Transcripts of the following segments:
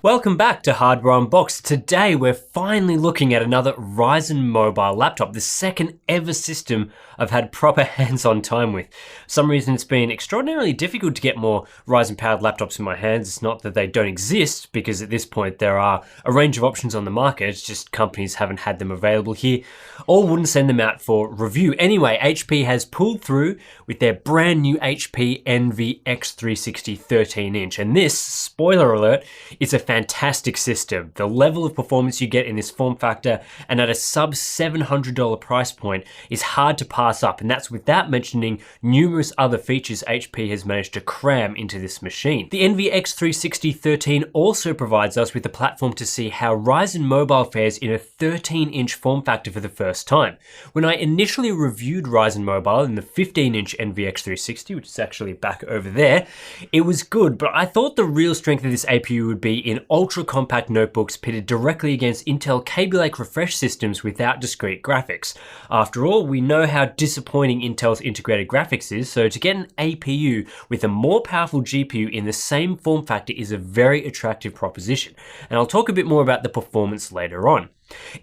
Welcome back to Hardware Unboxed. Today we're finally looking at another Ryzen mobile laptop, the second ever system I've had proper hands-on time with. For some reason it's been extraordinarily difficult to get more Ryzen powered laptops in my hands. It's not that they don't exist, because at this point there are a range of options on the market, it's just companies haven't had them available here or wouldn't send them out for review. Anyway, HP has pulled through with their brand new HP Envy x360 13-inch, and this, spoiler alert, is a fantastic system. The level of performance you get in this form factor and at a sub $700 price point is hard to pass up, and that's without mentioning numerous other features HP has managed to cram into this machine. The Envy x360 13 also provides us with a platform to see how Ryzen mobile fares in a 13-inch form factor for the first time. When I initially reviewed Ryzen mobile in the 15-inch Envy x360, which is actually back over there, it was good, but I thought the real strength of this APU would be in ultra-compact notebooks pitted directly against Intel Kaby Lake refresh systems without discrete graphics. After all, we know how disappointing Intel's integrated graphics is, so to get an APU with a more powerful GPU in the same form factor is a very attractive proposition, and I'll talk a bit more about the performance later on.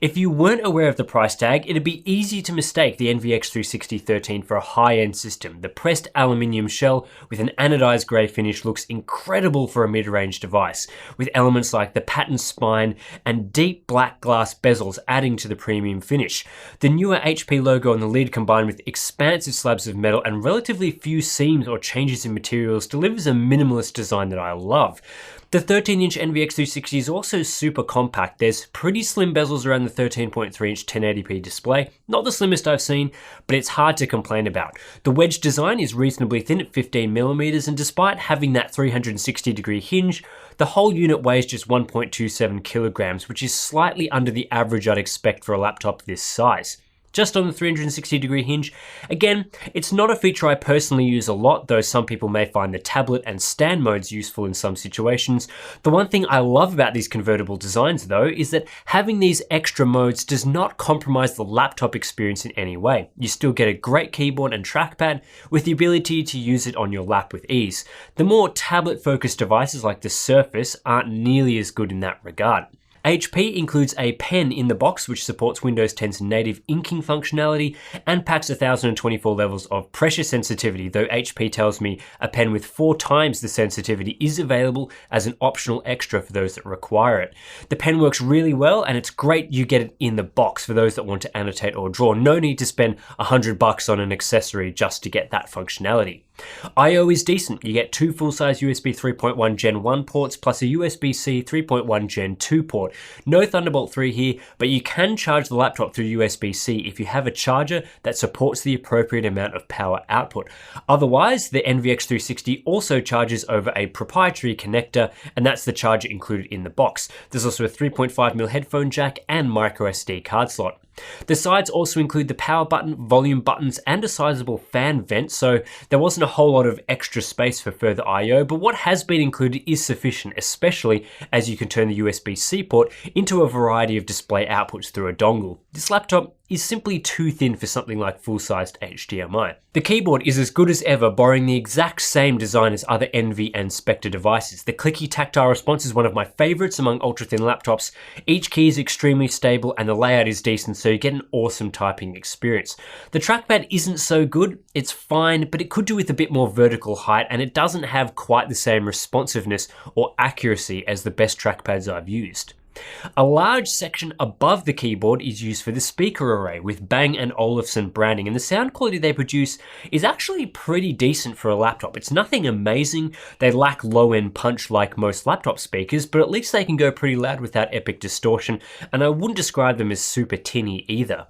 If you weren't aware of the price tag, it'd be easy to mistake the Envy x360 13 for a high-end system. The pressed aluminium shell with an anodized grey finish looks incredible for a mid-range device, with elements like the patterned spine and deep black glass bezels adding to the premium finish. The newer HP logo on the lid, combined with expansive slabs of metal and relatively few seams or changes in materials, delivers a minimalist design that I love. The 13-inch Envy x360 is also super compact. There's pretty slim bezels around the 13.3-inch 1080p display. Not the slimmest I've seen, but it's hard to complain about. The wedge design is reasonably thin at 15mm, and despite having that 360-degree hinge, the whole unit weighs just 1.27 kilograms, which is slightly under the average I'd expect for a laptop this size. Just on the 360-degree hinge. Again, it's not a feature I personally use a lot, though some people may find the tablet and stand modes useful in some situations. The one thing I love about these convertible designs, though, is that having these extra modes does not compromise the laptop experience in any way. You still get a great keyboard and trackpad with the ability to use it on your lap with ease. The more tablet-focused devices like the Surface aren't nearly as good in that regard. HP includes a pen in the box which supports Windows 10's native inking functionality and packs 1024 levels of pressure sensitivity, though HP tells me a pen with 4 times the sensitivity is available as an optional extra for those that require it. The pen works really well, and it's great you get it in the box for those that want to annotate or draw. No need to spend $100 on an accessory just to get that functionality. I/O is decent. You get 2 full-size USB 3.1 Gen 1 ports plus a USB-C 3.1 Gen 2 port. No Thunderbolt 3 here, but you can charge the laptop through USB-C if you have a charger that supports the appropriate amount of power output. Otherwise, the Envy x360 also charges over a proprietary connector, and that's the charger included in the box. There's also a 3.5mm headphone jack and microSD card slot. The sides also include the power button, volume buttons, and a sizable fan vent, so there wasn't a whole lot of extra space for further I/O, but what has been included is sufficient, especially as you can turn the USB-C port into a variety of display outputs through a dongle. This laptop is simply too thin for something like full-sized HDMI. The keyboard is as good as ever, borrowing the exact same design as other Envy and Spectre devices. The clicky tactile response is one of my favorites among ultra-thin laptops. Each key is extremely stable and the layout is decent, so you get an awesome typing experience. The trackpad isn't so good, it's fine, but it could do with a bit more vertical height, and it doesn't have quite the same responsiveness or accuracy as the best trackpads I've used. A large section above the keyboard is used for the speaker array with Bang & Olufsen branding, and the sound quality they produce is actually pretty decent for a laptop. It's nothing amazing, they lack low-end punch like most laptop speakers, but at least they can go pretty loud without epic distortion, and I wouldn't describe them as super tinny either.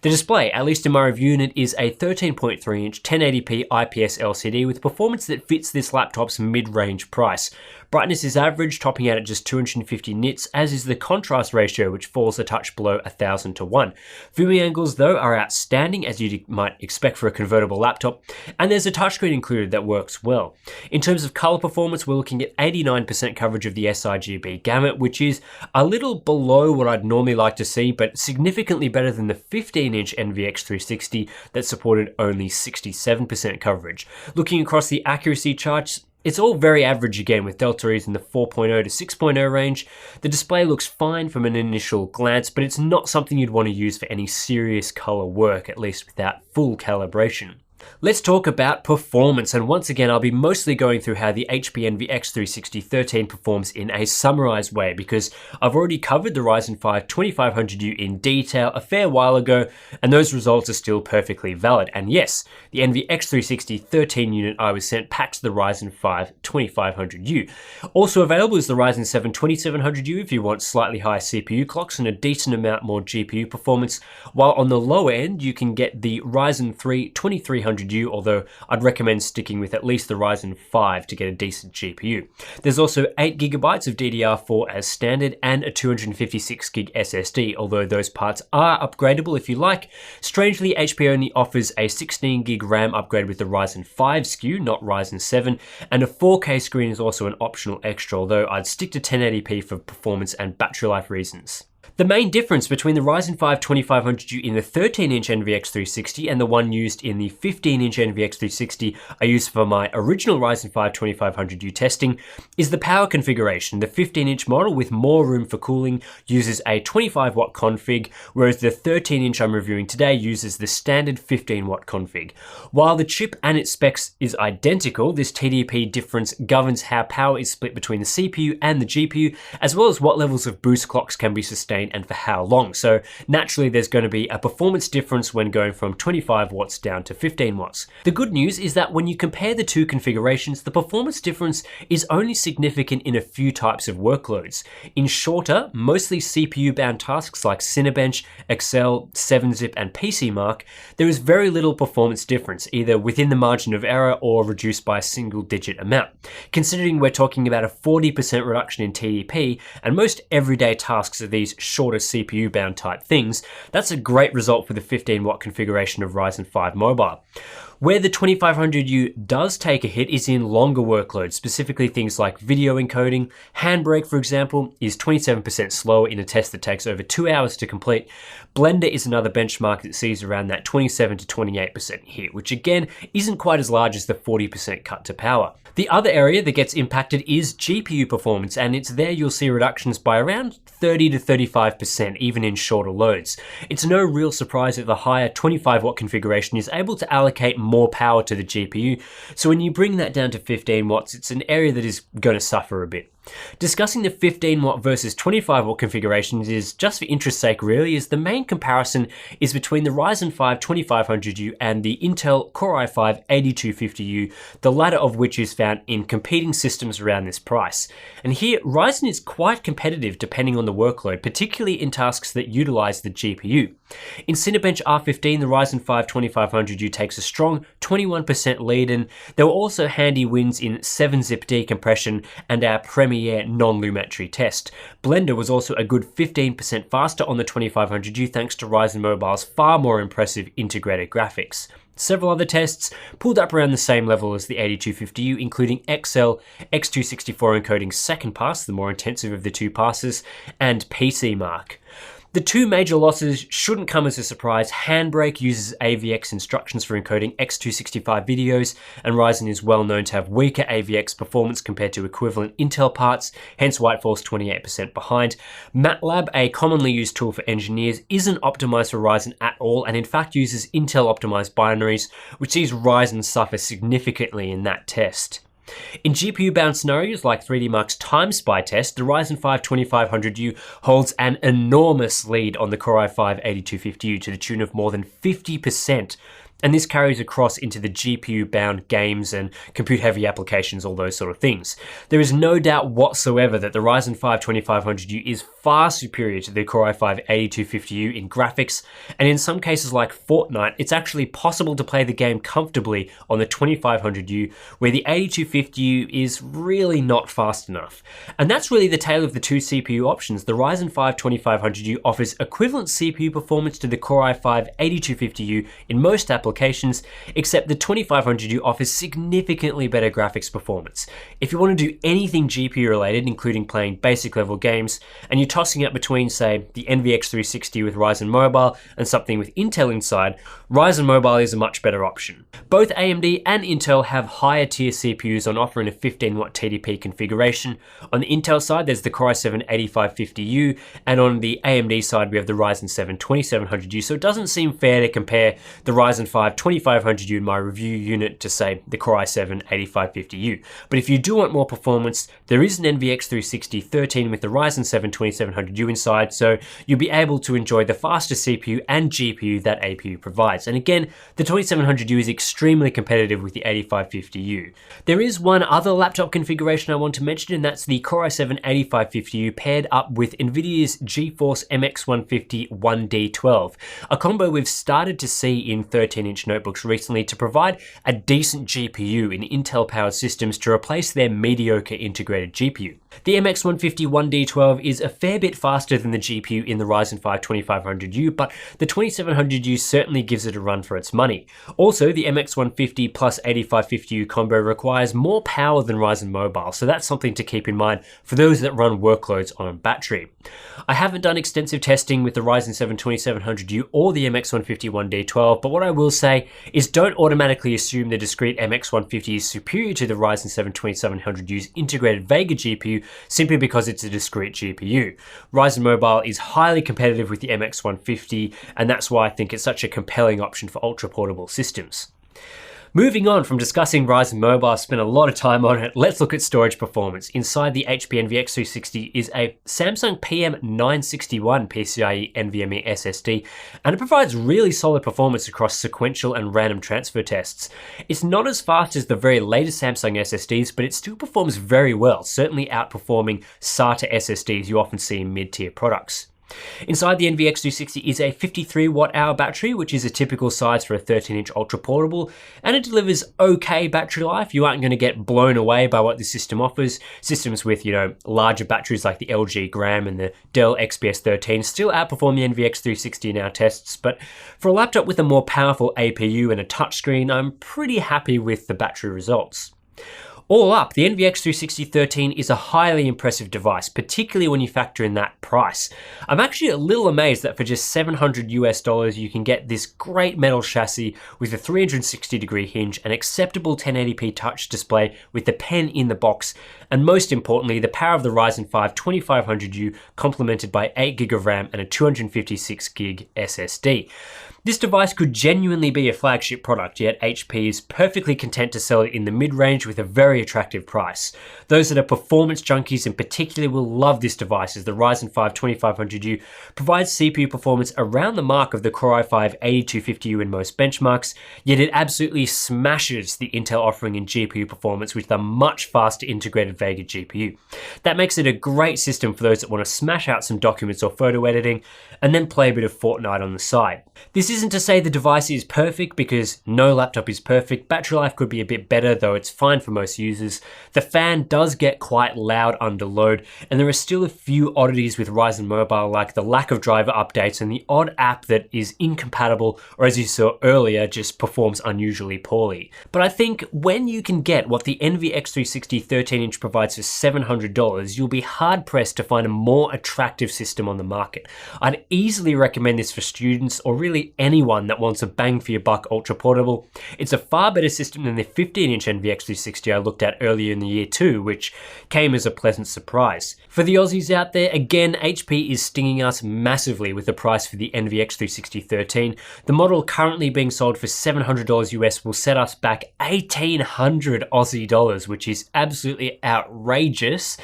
The display, at least in my review unit, is a 13.3-inch 1080p IPS LCD with performance that fits this laptop's mid-range price. Brightness is average, topping out at just 250 nits, as is the contrast ratio, which falls a touch below 1000 to 1. Viewing angles, though, are outstanding, as you might expect for a convertible laptop, and there's a touchscreen included that works well. In terms of color performance, we're looking at 89% coverage of the sRGB gamut, which is a little below what I'd normally like to see, but significantly better than the 15-inch Envy x360 that supported only 67% coverage. Looking across the accuracy charts, It's all very average again, with Delta E's in the 4.0 to 6.0 range. The display looks fine from an initial glance, but it's not something you'd want to use for any serious color work, at least without full calibration. Let's talk about performance, and once again I'll be mostly going through how the HP Envy x360 13 performs in a summarized way, because I've already covered the Ryzen 5 2500U in detail a fair while ago, and those results are still perfectly valid. And yes, the Envy x360 13 unit I was sent packed the Ryzen 5 2500U. Also available is the Ryzen 7 2700U if you want slightly higher CPU clocks and a decent amount more GPU performance, while on the lower end you can get the Ryzen 3 2300U, although I'd recommend sticking with at least the Ryzen 5 to get a decent GPU. There's also 8GB of DDR4 as standard and a 256GB SSD, although those parts are upgradable if you like. Strangely, HP only offers a 16GB RAM upgrade with the Ryzen 5 SKU, not Ryzen 7, and a 4K screen is also an optional extra, although I'd stick to 1080p for performance and battery life reasons. The main difference between the Ryzen 5 2500U in the 13-inch Envy x360 and the one used in the 15-inch Envy x360 I used for my original Ryzen 5 2500U testing is the power configuration. The 15-inch model with more room for cooling uses a 25-watt config, whereas the 13-inch I'm reviewing today uses the standard 15-watt config. While the chip and its specs is identical, this TDP difference governs how power is split between the CPU and the GPU, as well as what levels of boost clocks can be sustained and for how long. So naturally there's going to be a performance difference when going from 25 watts down to 15 watts. The good news is that when you compare the two configurations, the performance difference is only significant in a few types of workloads. In shorter, mostly CPU-bound tasks like Cinebench, Excel, 7-zip, and PCMark, there is very little performance difference, either within the margin of error or reduced by a single-digit amount. Considering we're talking about a 40% reduction in TDP, and most everyday tasks are these shorter CPU-bound type things, that's a great result for the 15-watt configuration of Ryzen 5 Mobile. Where the 2500U does take a hit is in longer workloads, specifically things like video encoding. Handbrake, for example, is 27% slower in a test that takes over 2 hours to complete. Blender is another benchmark that sees around that 27 to 28% hit, which again isn't quite as large as the 40% cut to power. The other area that gets impacted is GPU performance, and it's there you'll see reductions by around 30 to 35%, even in shorter loads. It's no real surprise that the higher 25-watt configuration is able to allocate more power to the GPU, so when you bring that down to 15 watts, it's an area that is going to suffer a bit. Discussing the 15-watt versus 25-watt configurations is, just for interest's sake really, is the main comparison is between the Ryzen 5 2500U and the Intel Core i5 8250U, the latter of which is found in competing systems around this price. And here, Ryzen is quite competitive depending on the workload, particularly in tasks that utilize the GPU. In Cinebench R15, the Ryzen 5 2500U takes a strong 21% lead, and there were also handy wins in 7-zip decompression and our Premiere non-Lumetri test. Blender was also a good 15% faster on the 2500U thanks to Ryzen Mobile's far more impressive integrated graphics. Several other tests pulled up around the same level as the 8250U, including Excel, x360 encoding second pass, the more intensive of the two passes, and PCMark. The two major losses shouldn't come as a surprise. Handbrake uses AVX instructions for encoding x265 videos, and Ryzen is well known to have weaker AVX performance compared to equivalent Intel parts, hence why it falls 28% behind. MATLAB, a commonly used tool for engineers, isn't optimized for Ryzen at all, and in fact uses Intel optimized binaries, which sees Ryzen suffer significantly in that test. In GPU-bound scenarios like 3DMark's Time Spy test, the Ryzen 5 2500U holds an enormous lead on the Core i5 8250U to the tune of more than 50%. And this carries across into the GPU-bound games and compute-heavy applications, all those sort of things. There is no doubt whatsoever that the Ryzen 5 2500U is far superior to the Core i5 8250U in graphics, and in some cases like Fortnite, it's actually possible to play the game comfortably on the 2500U, where the 8250U is really not fast enough. And that's really the tale of the two CPU options. The Ryzen 5 2500U offers equivalent CPU performance to the Core i5 8250U in most applications, applications, except the 2500U offers significantly better graphics performance. If you want to do anything GPU related, including playing basic level games, and you're tossing it between, say, the x360 with Ryzen Mobile and something with Intel inside, Ryzen Mobile is a much better option. Both AMD and Intel have higher tier CPUs on offer in a 15W TDP configuration. On the Intel side, there's the Core i7-8550U, and on the AMD side, we have the Ryzen 7 2700U, so it doesn't seem fair to compare the Ryzen 5 2500U in my review unit to, say, the Core i7-8550U. But if you do want more performance, there is an x360 13 with the Ryzen 7 2700U inside, so you'll be able to enjoy the faster CPU and GPU that APU provides. And again, the 2700U is extremely competitive with the 8550U. There is one other laptop configuration I want to mention, and that's the Core i7-8550U paired up with NVIDIA's GeForce MX150 1D12, a combo we've started to see in 13-inch notebooks recently to provide a decent GPU in Intel-powered systems to replace their mediocre integrated GPU. The MX150 1D12 is a fair bit faster than the GPU in the Ryzen 5 2500U, but the 2700U certainly gives it a run for its money. Also, the MX150 plus 8550U combo requires more power than Ryzen Mobile, so that's something to keep in mind for those that run workloads on a battery. I haven't done extensive testing with the Ryzen 7 2700U or the MX150 1D12, but what I will say is don't automatically assume the discrete MX150 is superior to the Ryzen 7 2700U's integrated Vega GPU simply because it's a discrete GPU. Ryzen Mobile is highly competitive with the MX150, and that's why I think it's such a compelling option for ultra-portable systems. Moving on from discussing Ryzen Mobile, I spent a lot of time on it, let's look at storage performance. Inside the HP Envy x360 is a Samsung PM961 PCIe NVMe SSD, and it provides really solid performance across sequential and random transfer tests. It's not as fast as the very latest Samsung SSDs, but it still performs very well, certainly outperforming SATA SSDs you often see in mid-tier products. Inside the Envy x360 is a 53 watt-hour battery, which is a typical size for a 13-inch ultra-portable, and it delivers okay battery life. You aren't going to get blown away by what the system offers. Systems with, larger batteries like the LG Gram and the Dell XPS 13 still outperform the Envy x360 in our tests, but for a laptop with a more powerful APU and a touchscreen, I'm pretty happy with the battery results. All up, the Envy x360 13 is a highly impressive device, particularly when you factor in that price. I'm actually a little amazed that for just $700 you can get this great metal chassis with a 360-degree hinge, an acceptable 1080p touch display with the pen in the box, and most importantly, the power of the Ryzen 5 2500U complemented by 8GB of RAM and a 256GB SSD. This device could genuinely be a flagship product, yet HP is perfectly content to sell it in the mid-range with a very attractive price. Those that are performance junkies in particular will love this device, as the Ryzen 5 2500U provides CPU performance around the mark of the Core i5 8250U in most benchmarks, yet it absolutely smashes the Intel offering in GPU performance with a much faster integrated Vega GPU. That makes it a great system for those that want to smash out some documents or photo editing and then play a bit of Fortnite on the side. This isn't to say the device is perfect, because no laptop is perfect. Battery life could be a bit better, though it's fine for most users. The fan does get quite loud under load, and there are still a few oddities with Ryzen Mobile, like the lack of driver updates and the odd app that is incompatible, or as you saw earlier, just performs unusually poorly. But I think when you can get what the Envy x360 13-inch provides for $700, you'll be hard-pressed to find a more attractive system on the market. I'd easily recommend this for students or really anyone that wants a bang for your buck ultra portable. It's a far better system than the 15-inch Envy x360 I looked at earlier in the year too, which came as a pleasant surprise. For the Aussies out there, again, HP is stinging us massively with the price for the Envy x360 13. The model currently being sold for $700 US will set us back 1,800 Aussie dollars, which is absolutely outrageous.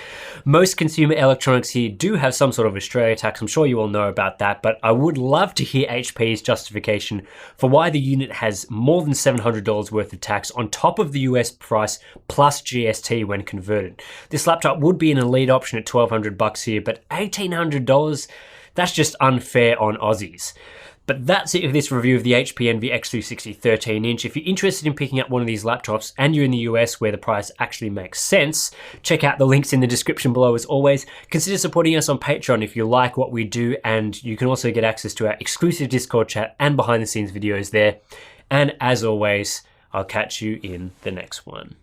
Most consumer electronics here do have some sort of Australia tax. I'm sure you all know about that, but I would love to hear HP's justification for why the unit has more than $700 worth of tax on top of the US price plus GST when converted. This laptop would be an elite option at $1,200 here, but $1,800, that's just unfair on Aussies. But that's it for this review of the HP Envy x360 13-inch. If you're interested in picking up one of these laptops and you're in the US where the price actually makes sense, check out the links in the description below as always. Consider supporting us on Patreon if you like what we do, and you can also get access to our exclusive Discord chat and behind the scenes videos there. And as always, I'll catch you in the next one.